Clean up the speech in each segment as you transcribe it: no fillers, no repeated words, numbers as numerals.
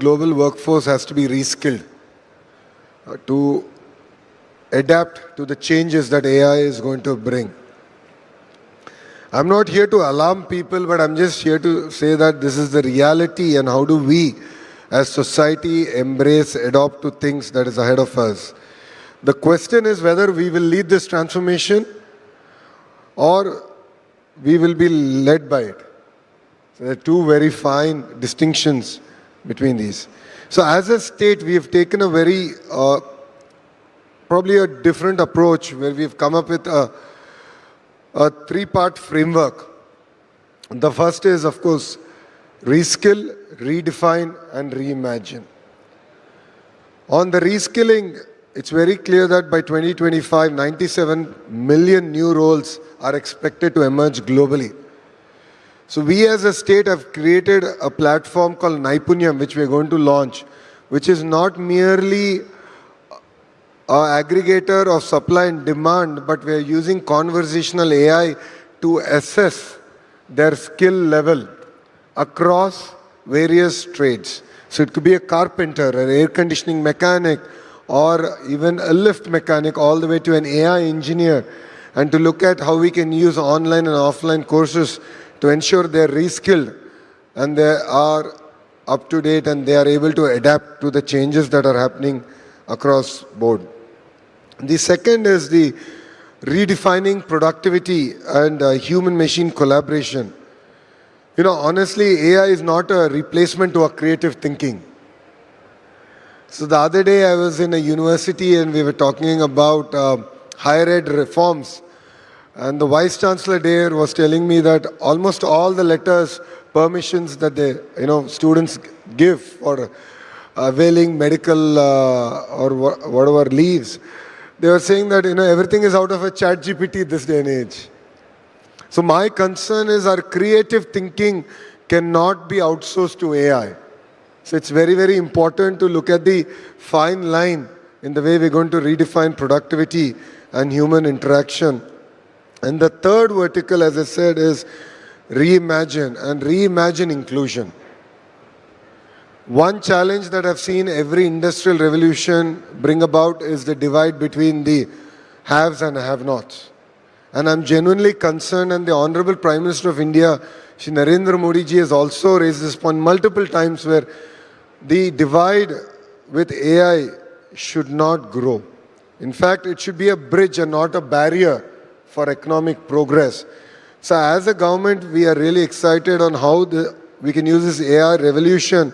global workforce has to be reskilled to adapt to the changes that AI is going to bring. I'm not here to alarm people, but I'm just here to say that this is the reality, and how do we as society embrace, adopt to things that is ahead of us. The question is whether we will lead this transformation or we will be led by it. So there are two very fine distinctions between these. So as a state, we have taken a very, probably a different approach, where we've come up with a three-part framework. The first is, of course, reskill, redefine, and reimagine. On the reskilling, it's very clear that by 2025, 97 million new roles are expected to emerge globally. So we as a state have created a platform called Naipunyam, which we are going to launch, which is not merely an aggregator of supply and demand, but we are using conversational AI to assess their skill level across various trades. So it could be a carpenter, an air conditioning mechanic, or even a lift mechanic, all the way to an AI engineer, and to look at how we can use online and offline courses to ensure they're reskilled and they are up to date and they are able to adapt to the changes that are happening across board. The second is the redefining productivity and human-machine collaboration. You know, honestly, AI is not a replacement to our creative thinking. So the other day I was in a university and we were talking about higher ed reforms. And the Vice Chancellor there was telling me that almost all the letters, permissions that students give for availing medical or whatever leaves, they were saying that everything is out of a chat GPT this day and age. So my concern is our creative thinking cannot be outsourced to AI. So it's very, very important to look at the fine line in the way we're going to redefine productivity and human interaction. And the third vertical, as I said, is reimagine and reimagine inclusion. One challenge that I've seen every industrial revolution bring about is the divide between the haves and have-nots. And I'm genuinely concerned, and the Honorable Prime Minister of India, Shri Narendra Modi ji, has also raised this point multiple times, where the divide with AI should not grow. In fact, it should be a bridge and not a barrier for economic progress. So as a government, we are really excited on how we can use this AI revolution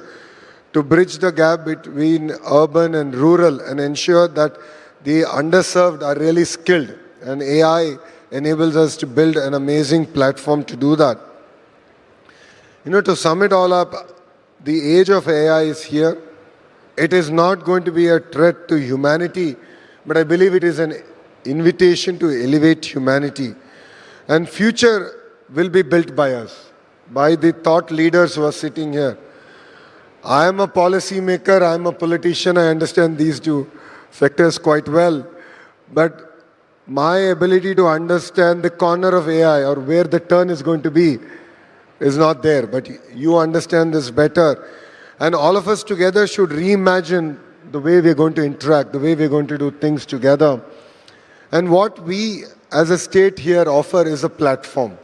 to bridge the gap between urban and rural and ensure that the underserved are really skilled. And AI enables us to build an amazing platform to do that. To sum it all up, the age of AI is here. It is not going to be a threat to humanity, but I believe it is an invitation to elevate humanity. And future will be built by us, by the thought leaders who are sitting here. I am a policy maker, I am a politician, I understand these two sectors quite well. But my ability to understand the corner of AI or where the turn is going to be is not there. But you understand this better. And all of us together should reimagine the way we're going to interact, the way we're going to do things together. And what we as a state here offer is a platform.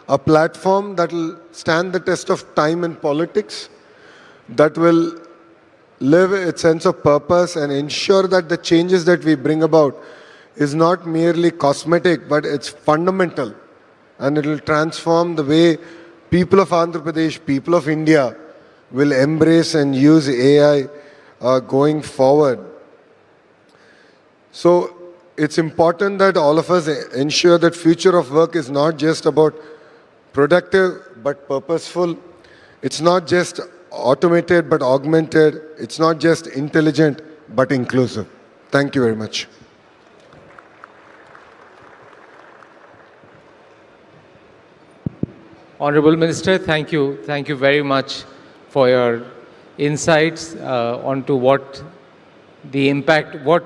A platform that will stand the test of time and politics, that will live its sense of purpose and ensure that the changes that we bring about is not merely cosmetic, but it's fundamental. And it will transform the way people of Andhra Pradesh, people of India will embrace and use AI going forward. So it's important that all of us ensure that future of work is not just about productive but purposeful. It's not just automated but augmented. It's not just intelligent but inclusive. Thank you very much. Honorable Minister, thank you. Thank you very much for your insights onto what the impact, what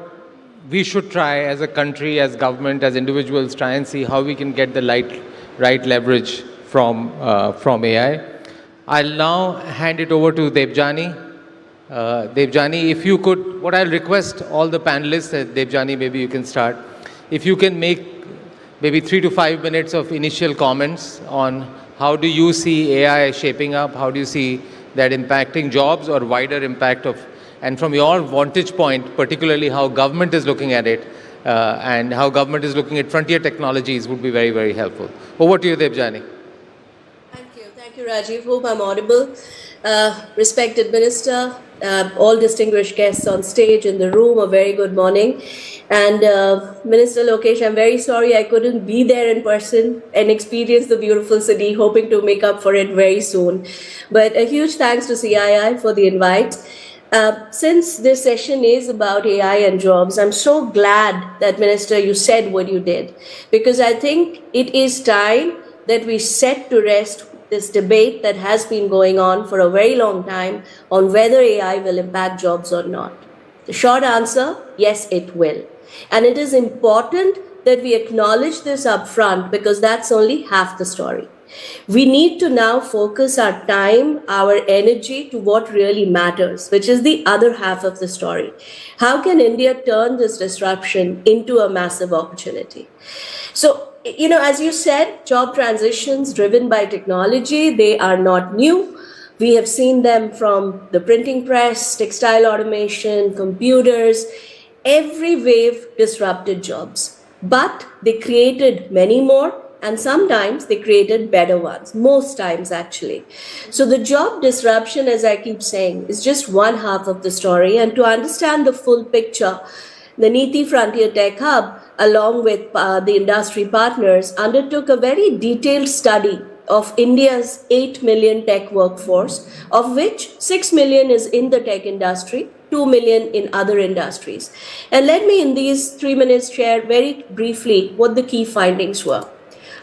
we should try as a country, as government, as individuals, try and see how we can get the right leverage from AI. I'll now hand it over to Debjani. Debjani, if you could, what I'll request all the panelists, Debjani, maybe you can start. If you can make maybe 3 to 5 minutes of initial comments on how do you see AI shaping up, how do you see that impacting jobs or wider impact of, and from your vantage point, particularly how government is looking at it and how government is looking at frontier technologies would be very, very helpful. Over to you, Debjani. Thank you, Rajiv. Hope I'm audible. Respected Minister, all distinguished guests on stage in the room, a very good morning. And Minister Lokesh, I'm very sorry I couldn't be there in person and experience the beautiful city, hoping to make up for it very soon. But a huge thanks to CII for the invite. Since this session is about AI and jobs, I'm so glad that, Minister, you said what you did, because I think it is time that we set to rest this debate that has been going on for a very long time on whether AI will impact jobs or not. The short answer, yes, it will. And it is important that we acknowledge this upfront, because that's only half the story. We need to now focus our time, our energy to what really matters, which is the other half of the story. How can India turn this disruption into a massive opportunity? So, as you said, job transitions driven by technology, they are not new. We have seen them from the printing press, textile automation, computers. Every wave disrupted jobs, but they created many more, and sometimes they created better ones, most times actually. So the job disruption, as I keep saying, is just one half of the story. And to understand the full picture, the NITI Frontier Tech Hub, along with the industry partners, undertook a very detailed study of India's 8 million tech workforce, of which 6 million is in the tech industry, 2 million in other industries. And let me, in these 3 minutes, share very briefly what the key findings were.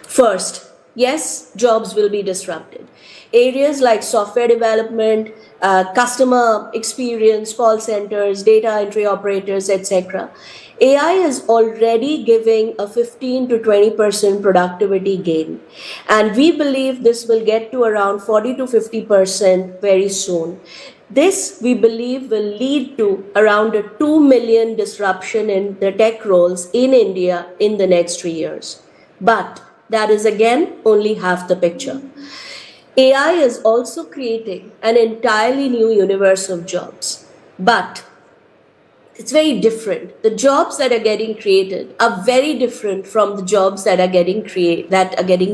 First, yes, jobs will be disrupted. Areas like software development, customer experience, call centers, data entry operators, etc. AI is already giving a 15 to 20% productivity gain. And we believe this will get to around 40 to 50% very soon. This, we believe, will lead to around a 2 million disruption in the tech roles in India in the next 3 years. But that is, again, only half the picture. AI is also creating an entirely new universe of jobs, but it's very different. The jobs that are getting created are very different from the jobs that are getting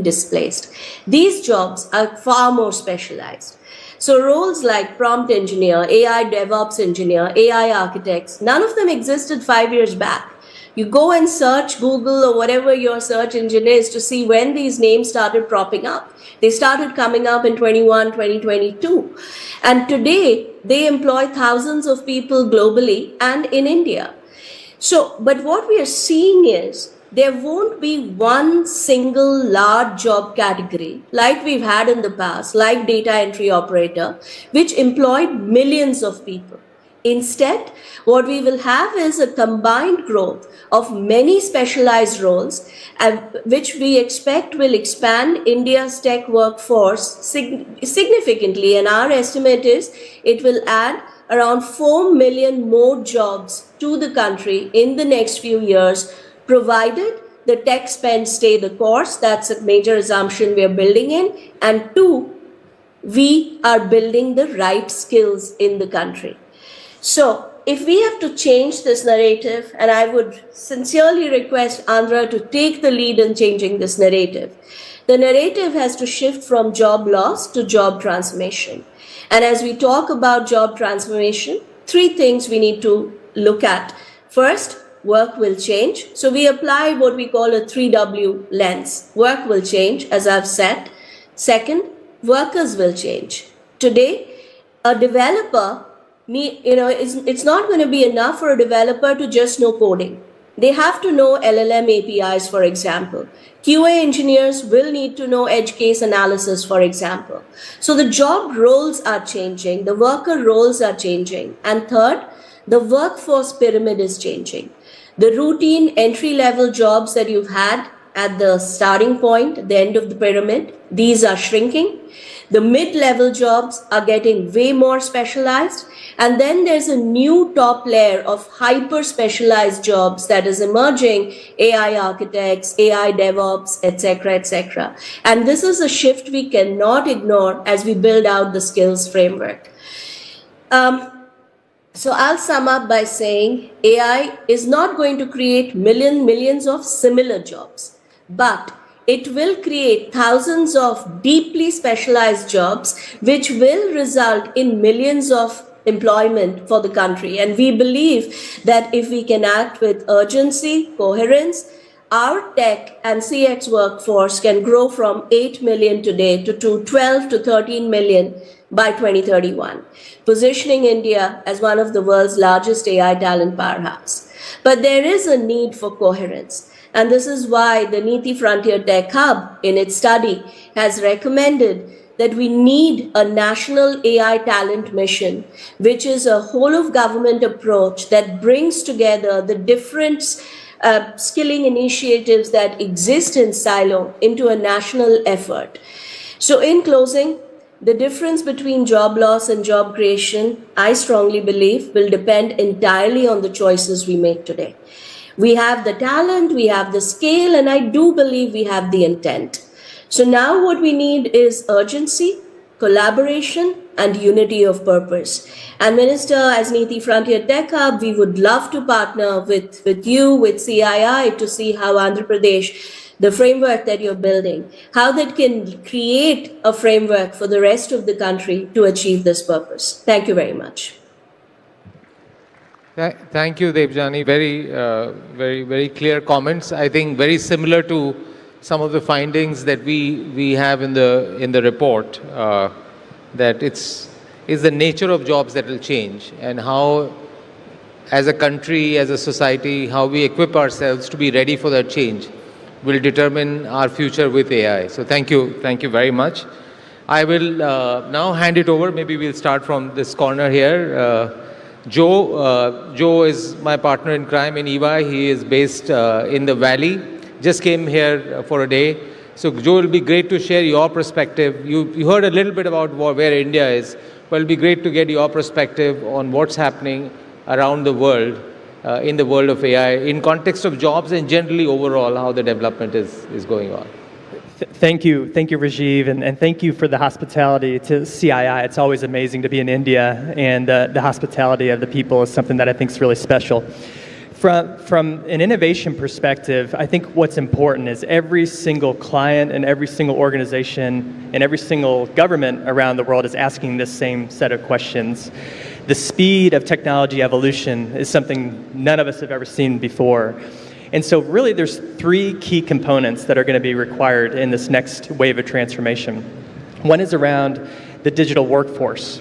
displaced. These jobs are far more specialized. So roles like prompt engineer, AI DevOps engineer, AI architects, none of them existed 5 years back. You go and search Google or whatever your search engine is to see when these names started propping up. They started coming up in 2022. And today, they employ thousands of people globally and in India. So, but what we are seeing is there won't be one single large job category like we've had in the past, like data entry operator, which employed millions of people. Instead, what we will have is a combined growth of many specialized roles, which we expect will expand India's tech workforce significantly. And our estimate is it will add around 4 million more jobs to the country in the next few years, provided the tech spend stay the course. That's a major assumption we are building in. And two, we are building the right skills in the country. So if we have to change this narrative, and I would sincerely request Andhra to take the lead in changing this narrative, the narrative has to shift from job loss to job transformation. And as we talk about job transformation, 3 things we need to look at. First, work will change. So we apply what we call a 3W lens. Work will change, as I've said. Second, workers will change. Today, a developer, it's not going to be enough for a developer to just know coding. They have to know LLM APIs, for example. QA engineers will need to know edge case analysis, for example. So the job roles are changing, the worker roles are changing. And third, the workforce pyramid is changing. The routine entry-level jobs that you've had at the starting point, the end of the pyramid. These are shrinking. The mid-level jobs are getting way more specialized. And then there's a new top layer of hyper-specialized jobs that is emerging: AI architects, AI DevOps, etc., etc. And this is a shift we cannot ignore as we build out the skills framework. So I'll sum up by saying AI is not going to create millions of similar jobs, but it will create thousands of deeply specialized jobs, which will result in millions of employment for the country. And we believe that if we can act with urgency, coherence, our tech and CX workforce can grow from 8 million today to 12 to 13 million by 2031, positioning India as one of the world's largest AI talent powerhouse. But there is a need for coherence. And this is why the Niti Frontier Tech Hub, in its study, has recommended that we need a national AI talent mission, which is a whole of government approach that brings together the different skilling initiatives that exist in silo into a national effort. So in closing, the difference between job loss and job creation, I strongly believe, will depend entirely on the choices we make today. We have the talent, we have the scale, and I do believe we have the intent. So now what we need is urgency, collaboration, and unity of purpose. And Minister, as Niti Frontier Tech Hub, we would love to partner with you, with CII, to see how Andhra Pradesh, the framework that you're building, how that can create a framework for the rest of the country to achieve this purpose. Thank you very much. Thank you, Debjani. Very clear comments. I think very similar to some of the findings that we have in the report, that it's the nature of jobs that will change, and how, as a country, as a society, how we equip ourselves to be ready for that change will determine our future with AI. So thank you very much. I will now hand it over. Maybe we'll start from this corner here. Joe is my partner in crime in EY. He is based in the Valley. Just came here for a day. So Joe, it'll be great to share your perspective. You heard a little bit about where India is, but it'll be great to get your perspective on what's happening around the world, in the world of AI, in context of jobs and generally overall how the development is going on. Thank you, Rajiv, and thank you for the hospitality to CII. It's always amazing to be in India, and the hospitality of the people is something that I think is really special. From an innovation perspective, I think what's important is every single client and every single organization and every single government around the world is asking this same set of questions. The speed of technology evolution is something none of us have ever seen before. And so really there's three key components that are going to be required in this next wave of transformation. One is around the digital workforce.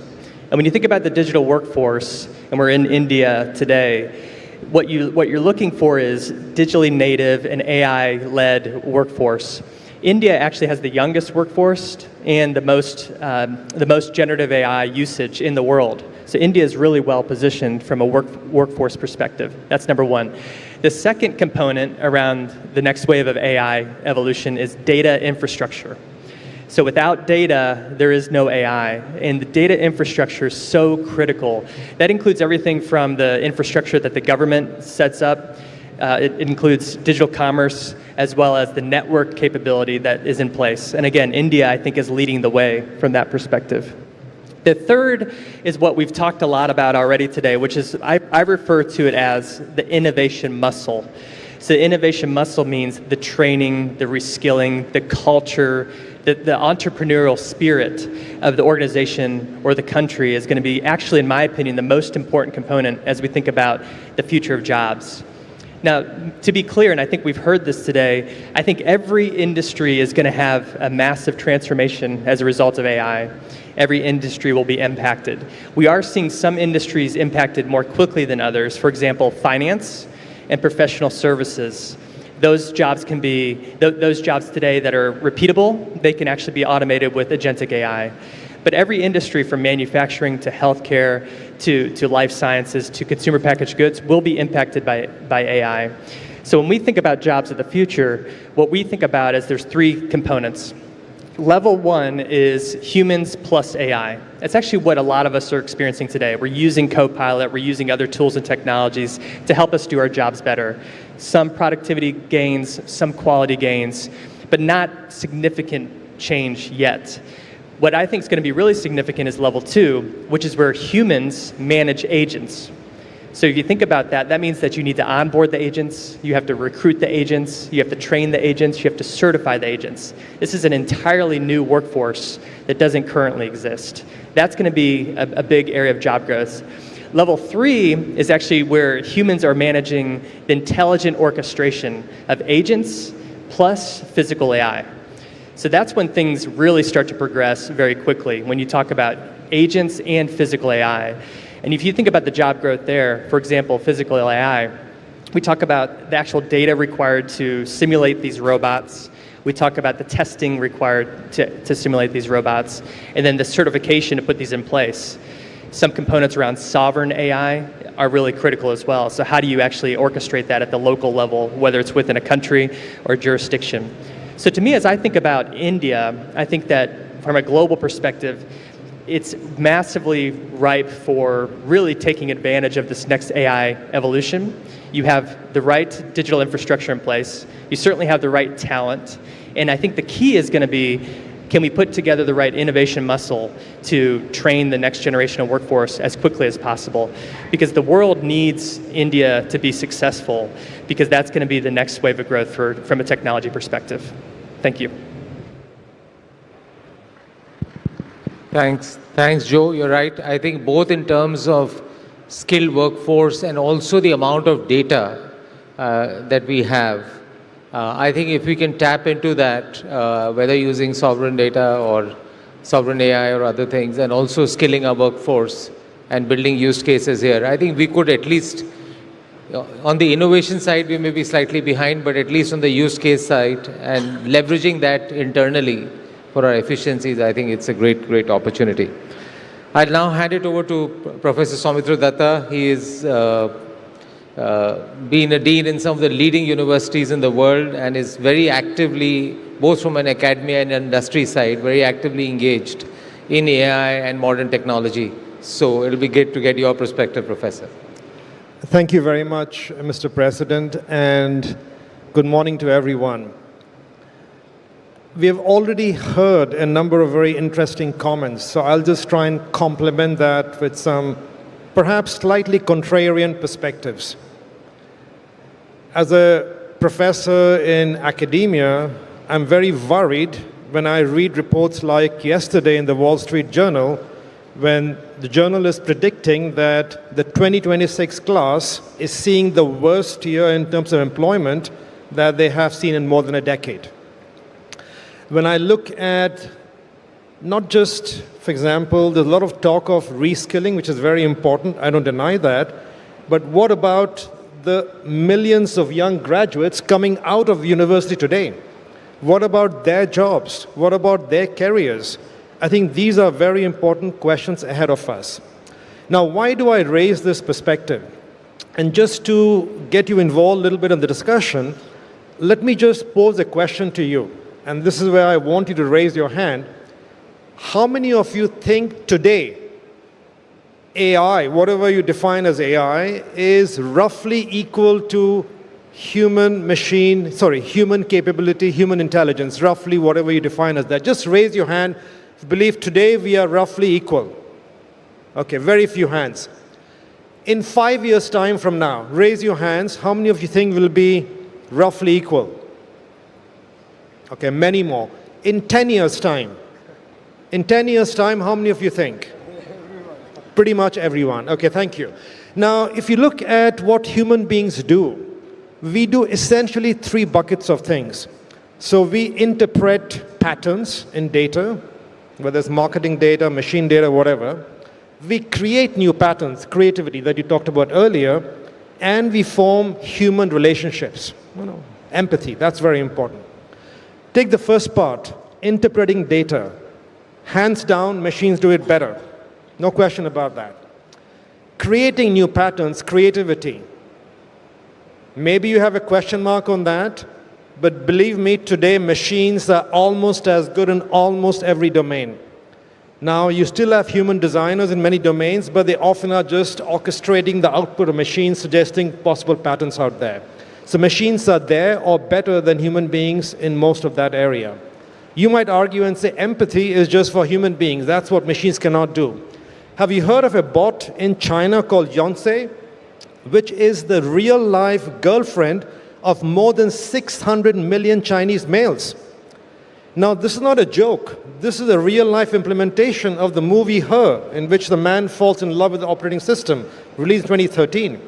And when you think about the digital workforce, and we're in India today, what you're looking for is digitally native and AI-led workforce. India actually has the youngest workforce and the most generative AI usage in the world. So India is really well positioned from a workforce perspective. That's number one. The second component around the next wave of AI evolution is data infrastructure. So without data, there is no AI, and the data infrastructure is so critical. That includes everything from the infrastructure that the government sets up. It includes digital commerce, as well as the network capability that is in place. And again, India, I think, is leading the way from that perspective. The third is what we've talked a lot about already today, which is, I refer to it as the innovation muscle. So innovation muscle means the training, the reskilling, the culture, the entrepreneurial spirit of the organization or the country is going to be actually, in my opinion, the most important component as we think about the future of jobs. Now, to be clear, and I think we've heard this today, I think every industry is going to have a massive transformation as a result of AI. Every industry will be impacted. We are seeing some industries impacted more quickly than others. For example, finance and professional services. Those jobs can be, those jobs today that are repeatable, they can actually be automated with agentic AI. But every industry, from manufacturing to healthcare to life sciences to consumer packaged goods, will be impacted by AI. So when we think about jobs of the future, what we think about is there's three components. Level one is humans plus AI. That's actually what a lot of us are experiencing today. We're using Copilot, we're using other tools and technologies to help us do our jobs better. Some productivity gains, some quality gains, but not significant change yet. What I think is going to be really significant is level two, which is where humans manage agents. So if you think about that, that means that you need to onboard the agents, you have to recruit the agents, you have to train the agents, you have to certify the agents. This is an entirely new workforce that doesn't currently exist. That's going to be a big area of job growth. Level three is actually where humans are managing the intelligent orchestration of agents plus physical AI. So that's when things really start to progress very quickly, when you talk about agents and physical AI. And if you think about the job growth there, for example, physical AI, we talk about the actual data required to simulate these robots. We talk about the testing required to simulate these robots, and then the certification to put these in place. Some components around sovereign AI are really critical as well. So how do you actually orchestrate that at the local level, whether it's within a country or jurisdiction? So to me, as I think about India, I think that from a global perspective, it's massively ripe for really taking advantage of this next AI evolution. You have the right digital infrastructure in place. You certainly have the right talent. And I think the key is going to be, can we put together the right innovation muscle to train the next generation of workforce as quickly as possible? Because the world needs India to be successful, because that's going to be the next wave of growth from a technology perspective. Thank you. Thanks, Joe. You're right. I think both in terms of skilled workforce and also the amount of data that we have, I think if we can tap into that, whether using sovereign data or sovereign AI or other things, and also skilling our workforce and building use cases here, I think we could at least, on the innovation side, we may be slightly behind, but at least on the use case side and leveraging that internally for our efficiencies, I think it's a great opportunity. I'll now hand it over to Professor Soumitra Datta. He is been a dean in some of the leading universities in the world and is very actively, both from an academia and industry side, very actively engaged in AI and modern technology. So it'll be great to get your perspective, Professor. Thank you very much, Mr. President, and good morning to everyone. We have already heard a number of very interesting comments, so I'll just try and complement that with some perhaps slightly contrarian perspectives. As a professor in academia, I'm very worried when I read reports like yesterday in the Wall Street Journal, when the journal is predicting that the 2026 class is seeing the worst year in terms of employment that they have seen in more than a decade. When I look at not just, for example, there's a lot of talk of reskilling, which is very important, I don't deny that, but what about the millions of young graduates coming out of university today? What about their jobs? What about their careers? I think these are very important questions ahead of us. Now, why do I raise this perspective? And just to get you involved a little bit in the discussion, let me just pose a question to you. And this is where I want you to raise your hand. How many of you think today AI, whatever you define as AI, is roughly equal to human capability, human intelligence, roughly whatever you define as that? Just raise your hand if you believe today we are roughly equal. Okay, very few hands. In 5 years' time from now, raise your hands. How many of you think we'll be roughly equal? Okay, many more. In 10 years' time, how many of you think? Pretty much everyone. Okay, thank you. Now, if you look at what human beings do, we do essentially three buckets of things. So we interpret patterns in data, whether it's marketing data, machine data, whatever. We create new patterns, creativity that you talked about earlier, and we form human relationships. Empathy, that's very important. Take the first part, interpreting data. Hands down, machines do it better. No question about that. Creating new patterns, creativity. Maybe you have a question mark on that, but believe me, today machines are almost as good in almost every domain. Now, you still have human designers in many domains, but they often are just orchestrating the output of machines, suggesting possible patterns out there. So machines are there or better than human beings in most of that area. You might argue and say empathy is just for human beings. That's what machines cannot do. Have you heard of a bot in China called Yonsei, which is the real-life girlfriend of more than 600 million Chinese males? Now, this is not a joke. This is a real-life implementation of the movie Her, in which the man falls in love with the operating system, released in 2013.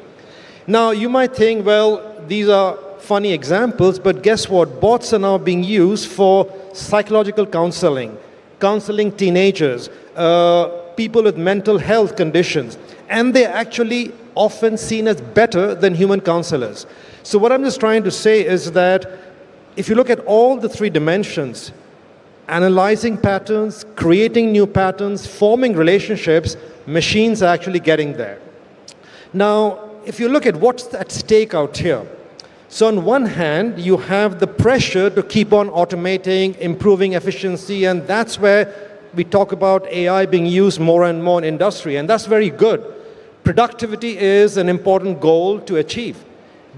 Now, you might think, well, these are funny examples, but guess what? Bots are now being used for psychological counseling, counseling teenagers, people with mental health conditions, and they're actually often seen as better than human counselors. So what I'm just trying to say is that if you look at all the three dimensions, analyzing patterns, creating new patterns, forming relationships, machines are actually getting there. Now, if you look at what's at stake out here, so on one hand, you have the pressure to keep on automating, improving efficiency, and that's where we talk about AI being used more and more in industry, and that's very good. Productivity is an important goal to achieve.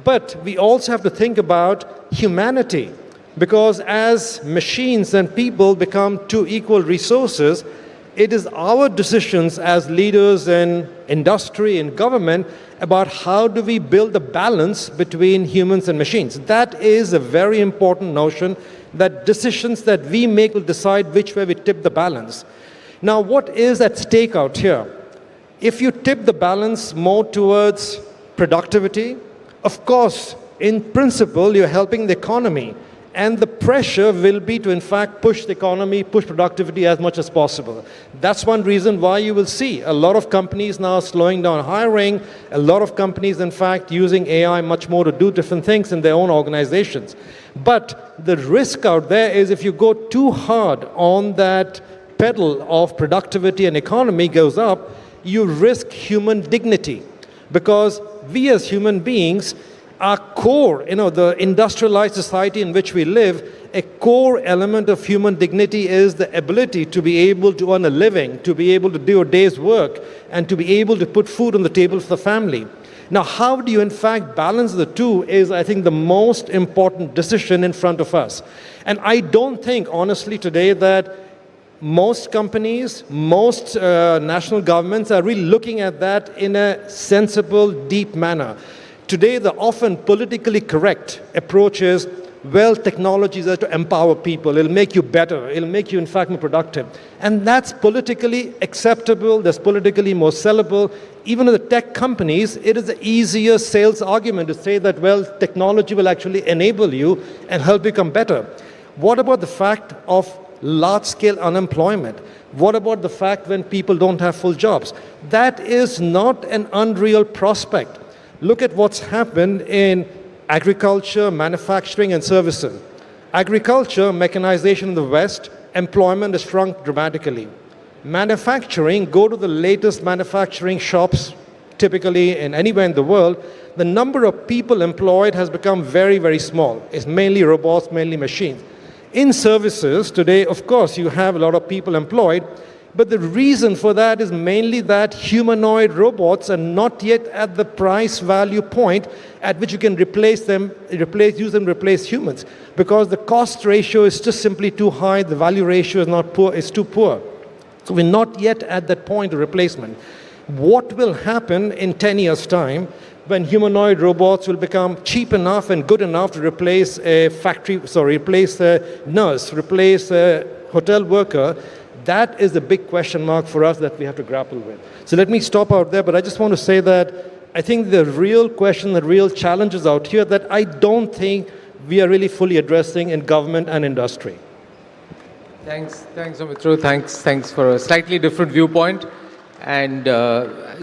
But we also have to think about humanity, because as machines and people become two equal resources, it is our decisions as leaders in industry and government about how do we build a balance between humans and machines. That is a very important notion, that decisions that we make will decide which way we tip the balance. Now, what is at stake out here? If you tip the balance more towards productivity, of course, in principle, you're helping the economy. And the pressure will be to, in fact, push the economy, push productivity as much as possible. That's one reason why you will see a lot of companies now slowing down hiring, a lot of companies, in fact, using AI much more to do different things in their own organizations. But the risk out there is if you go too hard on that pedal of productivity and economy goes up, you risk human dignity. Because we as human beings, our core, the industrialized society in which we live, a core element of human dignity is the ability to be able to earn a living, to be able to do a day's work, and to be able to put food on the table for the family. Now, how do you in fact balance the two is, I think, the most important decision in front of us. And I don't think, honestly, today that most companies, most national governments are really looking at that in a sensible, deep manner. Today, the often politically correct approach is, well, technologies are to empower people. It'll make you better. It'll make you, in fact, more productive. And that's politically acceptable. That's politically more sellable. Even in the tech companies, it is an easier sales argument to say that, well, technology will actually enable you and help you become better. What about the fact of large-scale unemployment? What about the fact when people don't have full jobs? That is not an unreal prospect. Look at what's happened in agriculture, manufacturing, and services. Agriculture, mechanization in the West, employment has shrunk dramatically. Manufacturing, go to the latest manufacturing shops, typically in anywhere in the world, the number of people employed has become very, very small. It's mainly robots, mainly machines. In services, today, of course, you have a lot of people employed, but the reason for that is mainly that humanoid robots are not yet at the price value point at which you can use them to replace humans, because the cost ratio is just simply too high, the value ratio is too poor. So we're not yet at that point of replacement. What will happen in 10 years' time when humanoid robots will become cheap enough and good enough to replace replace a nurse, replace a hotel worker? That is the big question mark for us that we have to grapple with. So let me stop out there, but I just want to say that I think the real question, the real challenges out here that I don't think we are really fully addressing in government and industry. Thanks, Sumitro. Thanks for a slightly different viewpoint. And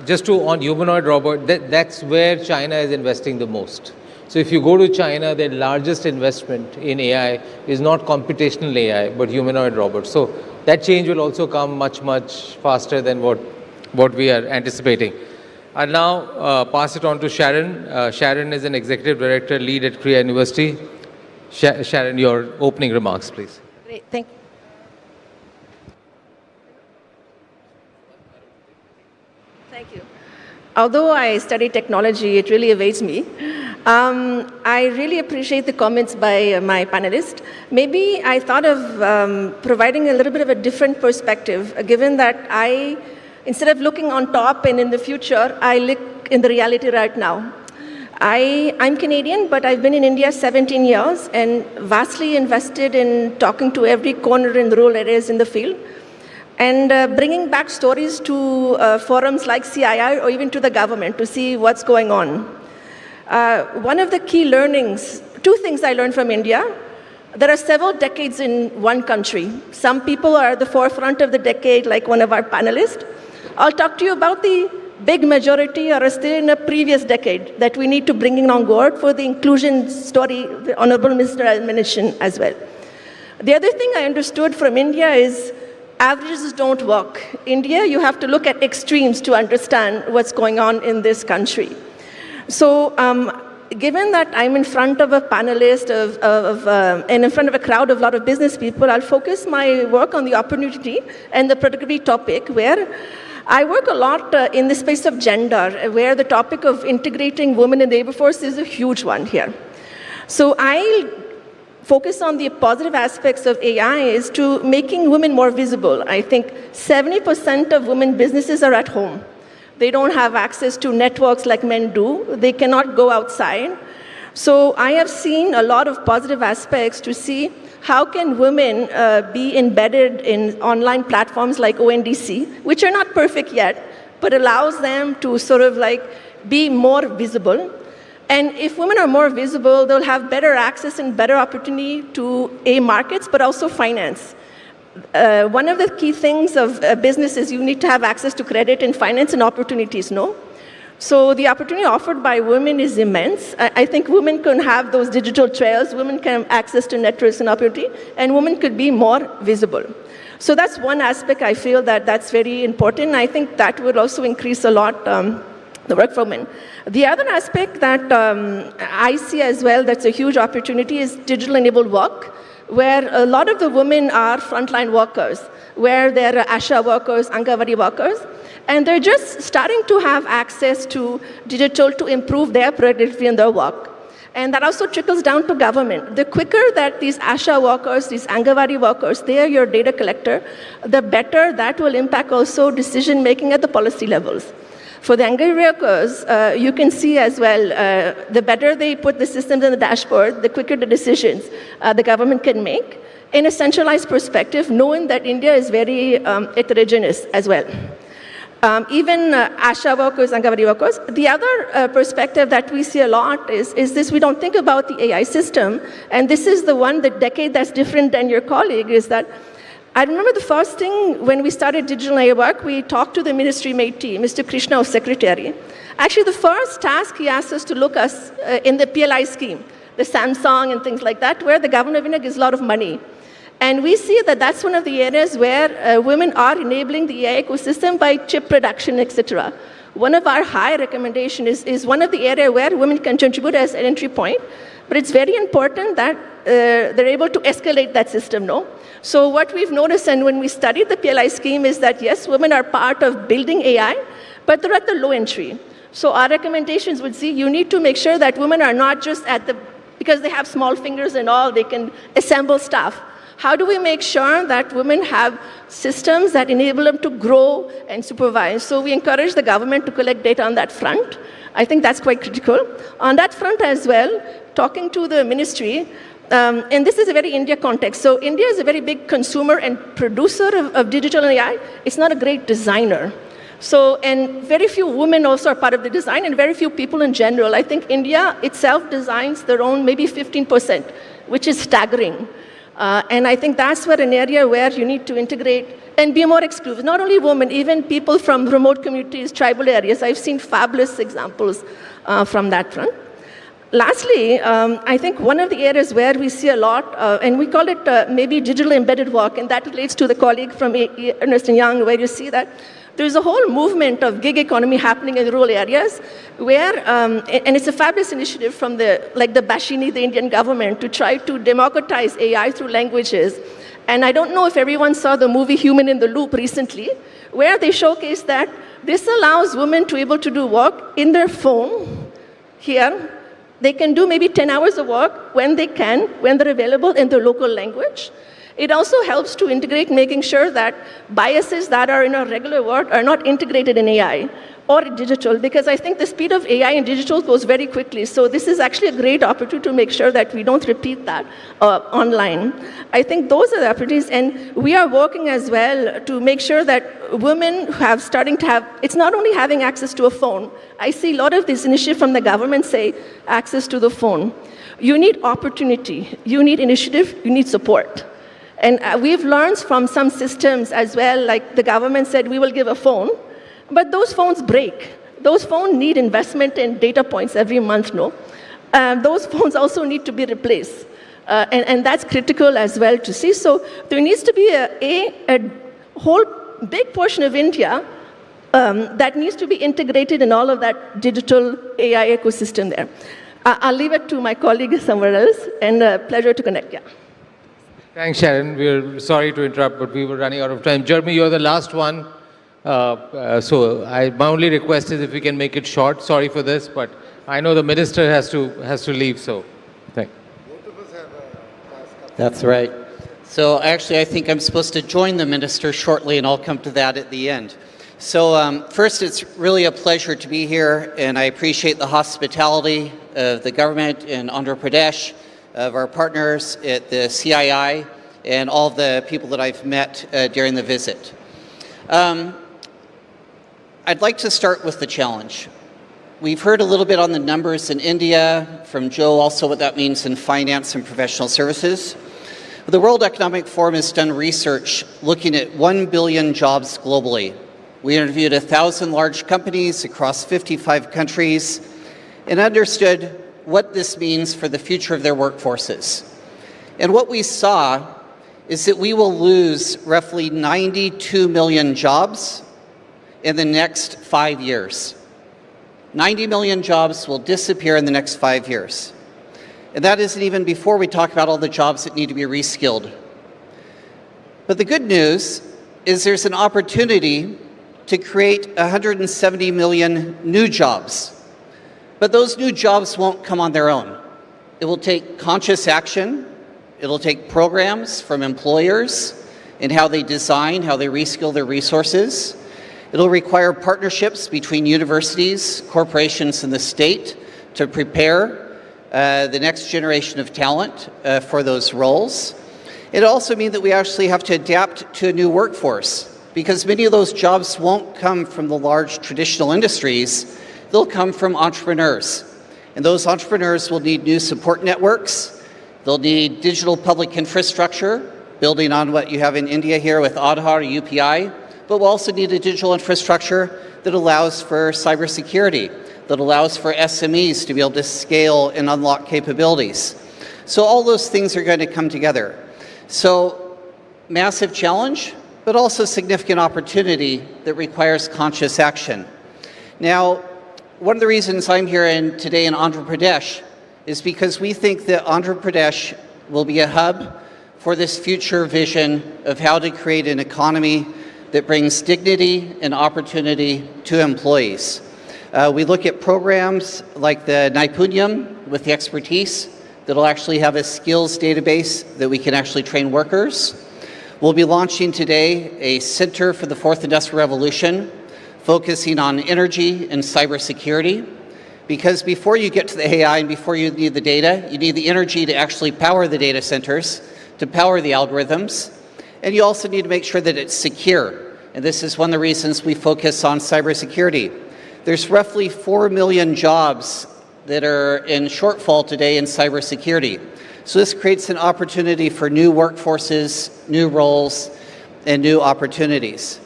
just on humanoid robot, that's where China is investing the most. So if you go to China, their largest investment in AI is not computational AI, but humanoid robots. So that change will also come much, much faster than what we are anticipating. I'll now pass it on to Sharon. Sharon is an executive director, lead at Korea University. Sharon, your opening remarks, please. Great, thank you. Thank you. Although I study technology, it really evades me. I really appreciate the comments by my panelists. Maybe I thought of providing a little bit of a different perspective, given that instead of looking on top and in the future, I look in the reality right now. I'm Canadian, but I've been in India 17 years and vastly invested in talking to every corner in the rural areas in the field and bringing back stories to forums like CII or even to the government to see what's going on. One of the key learnings, two things I learned from India. There are several decades in one country. Some people are at the forefront of the decade, like one of our panelists. I'll talk to you about the big majority are still in a previous decade that we need to bring in on board for the inclusion story the Honorable Minister mentioned as well. The other thing I understood from India is averages don't work. India, you have to look at extremes to understand what's going on in this country. So given that I'm in front of a panelist and in front of a crowd of a lot of business people, I'll focus my work on the opportunity and the productivity topic where I work a lot in the space of gender, where the topic of integrating women in the labor force is a huge one here. So I focus on the positive aspects of AI is to making women more visible. I think 70% of women businesses are at home. They don't have access to networks like men do. They cannot go outside. So I have seen a lot of positive aspects to see how can women be embedded in online platforms like ONDC, which are not perfect yet, but allows them to sort of like be more visible. And if women are more visible, they'll have better access and better opportunity to markets, but also finance. One of the key things of business is you need to have access to credit and finance and opportunities, no? So the opportunity offered by women is immense. I think women can have those digital trails, women can have access to networks and opportunity, and women could be more visible. So that's one aspect I feel that's very important. I think that would also increase a lot the work for women. The other aspect that I see as well that's a huge opportunity is digital-enabled work, where a lot of the women are frontline workers, where they're ASHA workers, Angawadi workers, and they're just starting to have access to digital to improve their productivity in their work. And that also trickles down to government. The quicker that these ASHA workers, these Angawadi workers, they are your data collector, the better that will impact also decision-making at the policy levels. For the Angawadi workers, you can see as well, the better they put the systems in the dashboard, the quicker the decisions the government can make in a centralized perspective, knowing that India is very heterogeneous as well. Even ASHA workers, Angawadi workers. The other perspective that we see a lot is this: we don't think about the AI system, and this is the decade that's different than your colleague, is that I remember the first thing when we started digital AI work, we talked to the ministry mate team, Mr. Krishna, our secretary. Actually, the first task he asked us to look us in the PLI scheme, the Samsung and things like that, where the government of India gives a lot of money. And we see that that's one of the areas where women are enabling the AI ecosystem by chip production, etc. One of our high recommendations is one of the areas where women can contribute as an entry point, but it's very important that they're able to escalate that system, no? So what we've noticed, and when we studied the PLI scheme, is that yes, women are part of building AI, but they're at the low entry. So our recommendations would see you need to make sure that women are not just because they have small fingers and all, they can assemble stuff. How do we make sure that women have systems that enable them to grow and supervise? So we encourage the government to collect data on that front. I think that's quite critical. On that front as well, talking to the ministry, and this is a very India context. So India is a very big consumer and producer of digital AI. It's not a great designer. So, and very few women also are part of the design, and very few people in general. I think India itself designs their own maybe 15%, which is staggering. And I think that's where an area where you need to integrate and be more exclusive. Not only women, even people from remote communities, tribal areas. I've seen fabulous examples from that front. Lastly, I think one of the areas where we see a lot, and we call it maybe digital embedded work, and that relates to the colleague from Ernst & Young, where you see that there's a whole movement of gig economy happening in rural areas where, and it's a fabulous initiative from the Bashini, the Indian government, to try to democratize AI through languages. And I don't know if everyone saw the movie Human in the Loop recently, where they showcase that this allows women to be able to do work in their phone here. They can do maybe 10 hours of work when they can, when they're available in their local language. It also helps to integrate, making sure that biases that are in our regular work are not integrated in AI or digital, because I think the speed of AI and digital goes very quickly. So this is actually a great opportunity to make sure that we don't repeat that online. I think those are the opportunities, and we are working as well to make sure that women starting to have, it's not only having access to a phone. I see a lot of this initiative from the government say access to the phone. You need opportunity, you need initiative, you need support. And we've learned from some systems as well, like the government said, we will give a phone, but those phones break. Those phones need investment in data points every month, no? Those phones also need to be replaced. And that's critical as well to see. So there needs to be a whole big portion of India that needs to be integrated in all of that digital AI ecosystem there. I'll leave it to my colleague somewhere else, and a pleasure to connect, yeah. Thanks, Sharon. We're sorry to interrupt, but we were running out of time. Jeremy, you're the last one. So my only request is if we can make it short. Sorry for this, but I know the minister has to leave, so thank you. Both of us have a task. That's right. So actually, I think I'm supposed to join the minister shortly, and I'll come to that at the end. So first, it's really a pleasure to be here, and I appreciate the hospitality of the government in Andhra Pradesh, of our partners at the CII, and all of the people that I've met during the visit. I'd like to start with the challenge. We've heard a little bit on the numbers in India from Joe, also what that means in finance and professional services. The World Economic Forum has done research looking at 1 billion jobs globally. We interviewed 1,000 large companies across 55 countries and understood what this means for the future of their workforces. And what we saw is that we will lose roughly 92 million jobs in the next 5 years. 90 million jobs will disappear in the next 5 years. And that isn't even before we talk about all the jobs that need to be reskilled. But the good news is there's an opportunity to create 170 million new jobs. But those new jobs won't come on their own. It will take conscious action. It'll take programs from employers in how they design, how they reskill their resources. It'll require partnerships between universities, corporations, and the state to prepare the next generation of talent for those roles. It also means that we actually have to adapt to a new workforce, because many of those jobs won't come from the large traditional industries. They'll come from entrepreneurs. And those entrepreneurs will need new support networks. They'll need digital public infrastructure, building on what you have in India here with Aadhaar, UPI. But we'll also need a digital infrastructure that allows for cybersecurity, that allows for SMEs to be able to scale and unlock capabilities. So all those things are going to come together. So massive challenge, but also significant opportunity that requires conscious action. Now, one of the reasons I'm here today in Andhra Pradesh is because we think that Andhra Pradesh will be a hub for this future vision of how to create an economy that brings dignity and opportunity to employees. We look at programs like the Naipunyam with the expertise that'll actually have a skills database that we can actually train workers. We'll be launching today a Center for the Fourth Industrial Revolution, focusing on energy and cybersecurity, because before you get to the AI and before you need the data, you need the energy to actually power the data centers, to power the algorithms, and you also need to make sure that it's secure. And this is one of the reasons we focus on cybersecurity. There's roughly 4 million jobs that are in shortfall today in cybersecurity. So this creates an opportunity for new workforces, new roles, and new opportunities.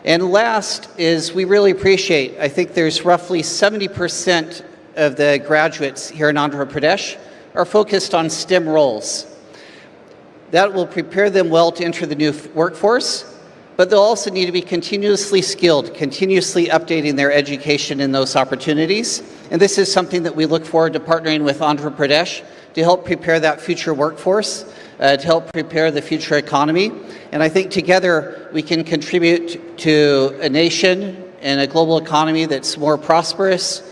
And last is we really appreciate, I think there's roughly 70% of the graduates here in Andhra Pradesh are focused on STEM roles. That will prepare them well to enter the new workforce, but they'll also need to be continuously skilled, continuously updating their education in those opportunities. And this is something that we look forward to partnering with Andhra Pradesh to help prepare that future workforce, to help prepare the future economy. And I think together we can contribute to a nation and a global economy that's more prosperous,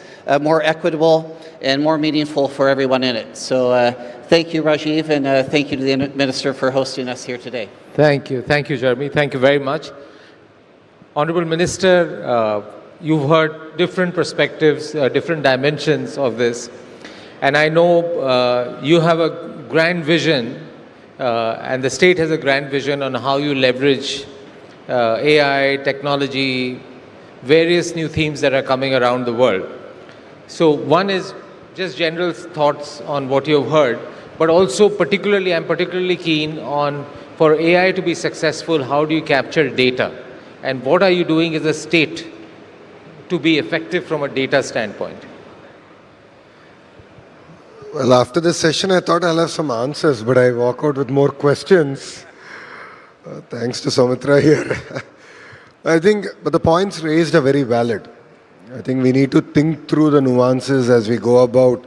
more equitable, and more meaningful for everyone in it. So thank you, Rajiv, and thank you to the Minister for hosting us here today. Thank you, Jeremy. Thank you very much. Honorable Minister, you've heard different perspectives, different dimensions of this. And I know you have a grand vision, and the state has a grand vision on how you leverage AI, technology, various new themes that are coming around the world. So one is just general thoughts on what you've heard, but also I'm particularly keen on, for AI to be successful, how do you capture data? And what are you doing as a state to be effective from a data standpoint? Well, after this session, I thought I'll have some answers, but I walk out with more questions. Thanks to Soumitra here. I think, but the points raised are very valid. I think we need to think through the nuances as we go about,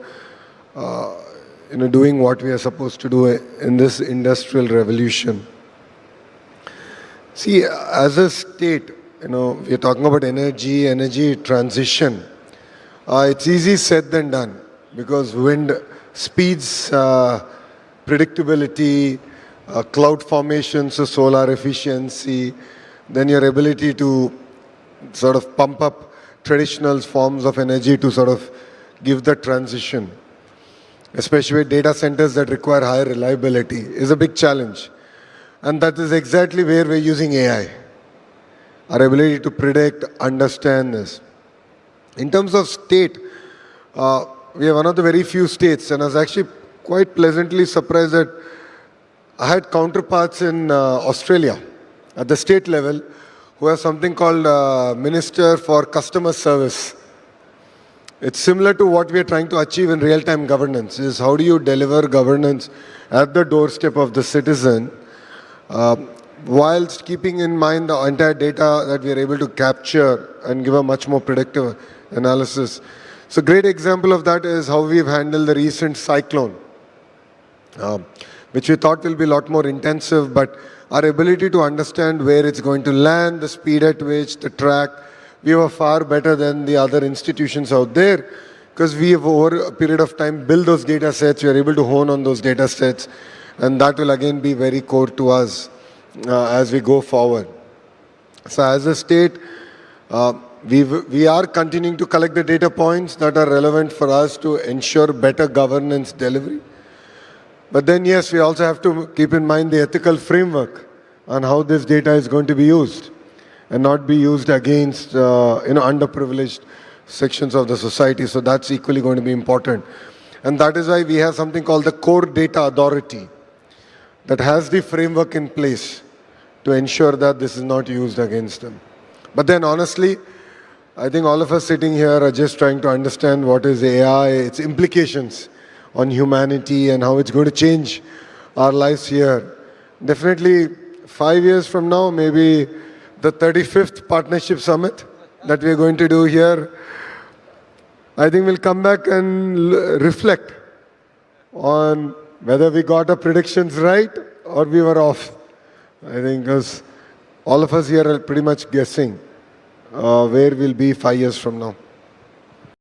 doing what we are supposed to do in this industrial revolution. See, as a state, we are talking about energy transition. It's easy said than done, because wind speeds predictability, cloud formation, so solar efficiency, then your ability to sort of pump up traditional forms of energy to sort of give the transition, especially with data centers that require higher reliability, is a big challenge. And that is exactly where we're using AI. Our ability to predict, understand this. In terms of state, we are one of the very few states, and I was actually quite pleasantly surprised that I had counterparts in Australia at the state level who have something called Minister for Customer Service. It's similar to what we are trying to achieve in real-time governance, is how do you deliver governance at the doorstep of the citizen, whilst keeping in mind the entire data that we are able to capture and give a much more predictive analysis. So a great example of that is how we've handled the recent cyclone, which we thought will be a lot more intensive, but our ability to understand where it's going to land, the speed at which, the track, we were far better than the other institutions out there, because we have over a period of time built those data sets, we are able to hone on those data sets, and that will again be very core to us as we go forward. So as a state, we are continuing to collect the data points that are relevant for us to ensure better governance delivery. But then, yes, we also have to keep in mind the ethical framework on how this data is going to be used and not be used against underprivileged sections of the society. So that's equally going to be important. And that is why we have something called the Core Data Authority that has the framework in place to ensure that this is not used against them. But then honestly, I think all of us sitting here are just trying to understand what is AI, its implications on humanity and how it's going to change our lives here. Definitely 5 years from now, maybe the 35th Partnership Summit that we're going to do here, I think we'll come back and reflect on whether we got our predictions right or we were off. I think because all of us here are pretty much guessing where we'll be 5 years from now.